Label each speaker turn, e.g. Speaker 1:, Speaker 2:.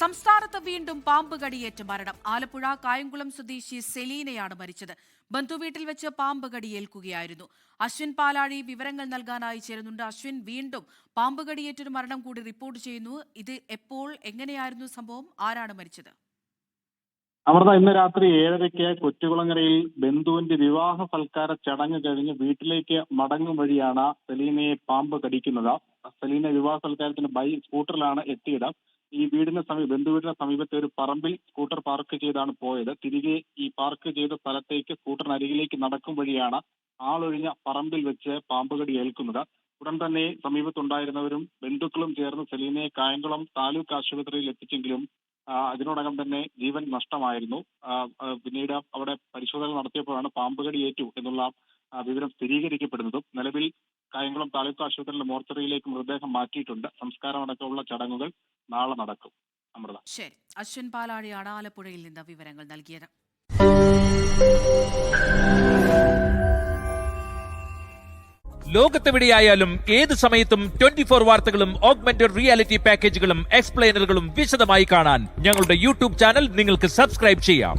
Speaker 1: സംസ്ഥാനത്ത് വീണ്ടും പാമ്പ് കടിയേറ്റ് മരണം. ആലപ്പുഴ കായംകുളം സ്വദേശി സെലീനയാണ് മരിച്ചത്. ബന്ധുവീട്ടിൽ വെച്ച് പാമ്പ് കടിയേൽക്കുകയായിരുന്നു. അശ്വിൻ പാലാഴി വിവരങ്ങൾ നൽകാനായി ചേരുന്നുണ്ട്. അശ്വിൻ, വീണ്ടും പാമ്പ് കടിയേറ്റൊരു മരണം കൂടി റിപ്പോർട്ട് ചെയ്യുന്നു. ഇത് എപ്പോൾ, എങ്ങനെയായിരുന്നു സംഭവം? ആരാണ് മരിച്ചത്?
Speaker 2: അമൃത, ഇന്ന് രാത്രി 7:30 കൊറ്റുകുളങ്ങരയിൽ ബന്ധുവിന്റെ വിവാഹ സൽക്കാര ചടങ്ങ് കഴിഞ്ഞ് വീട്ടിലേക്ക് മടങ്ങും വഴിയാണ് സെലീനയെ പാമ്പ് കടിക്കുന്നത്. സെലീന വിവാഹ സൽക്കാരത്തിന് സ്കൂട്ടറിലാണ് എത്തിയത്. ഈ ബന്ധുവീടിന് സമീപത്തെ ഒരു പറമ്പിൽ സ്കൂട്ടർ പാർക്ക് ചെയ്താണ് പോയത്. തിരികെ ഈ പാർക്ക് ചെയ്ത സ്ഥലത്തേക്ക് സ്കൂട്ടറിനരികിലേക്ക് നടക്കും വഴിയാണ് ആളൊഴിഞ്ഞ പറമ്പിൽ വെച്ച് പാമ്പ് കടി ഏൽക്കുന്നത്. ഉടൻ തന്നെ സമീപത്തുണ്ടായിരുന്നവരും ബന്ധുക്കളും ചേർന്ന് സെലീനയെ കായംകുളം താലൂക്ക് ആശുപത്രിയിൽ എത്തിച്ചെങ്കിലും അതിനോടകം തന്നെ ജീവൻ നഷ്ടമായിരുന്നു. പിന്നീട് അവിടെ പരിശോധന നടത്തിയപ്പോഴാണ് പാമ്പ് കടിയേറ്റു എന്നുള്ള വിവരം സ്ഥിരീകരിക്കപ്പെടുന്നതും. നിലവിൽ കായംകുളം താലൂക്ക് ആശുപത്രിയിലെ മോർച്ചറിയിലേക്ക് മൃതദേഹം മാറ്റിയിട്ടുണ്ട്. സംസ്കാരമടക്കമുള്ള ചടങ്ങുകൾ നാളെ നടക്കും. അമൃത.
Speaker 1: ശരി, അശ്വിൻ പാലാഴിയാണ് ആലപ്പുഴയിൽ നിന്ന് വിവരങ്ങൾ നൽകിയത്.
Speaker 3: ലോകത്തെവിടെയായാലും ഏത് സമയത്തും 24 വാർത്തകളും ഓഗ്മെന്റഡ് റിയാലിറ്റി പാക്കേജുകളും എക്സ്പ്ലെയിനറുകളും വിശദമായി കാണാൻ ഞങ്ങളുടെ യൂട്യൂബ് ചാനൽ നിങ്ങൾക്ക് സബ്സ്ക്രൈബ് ചെയ്യാം.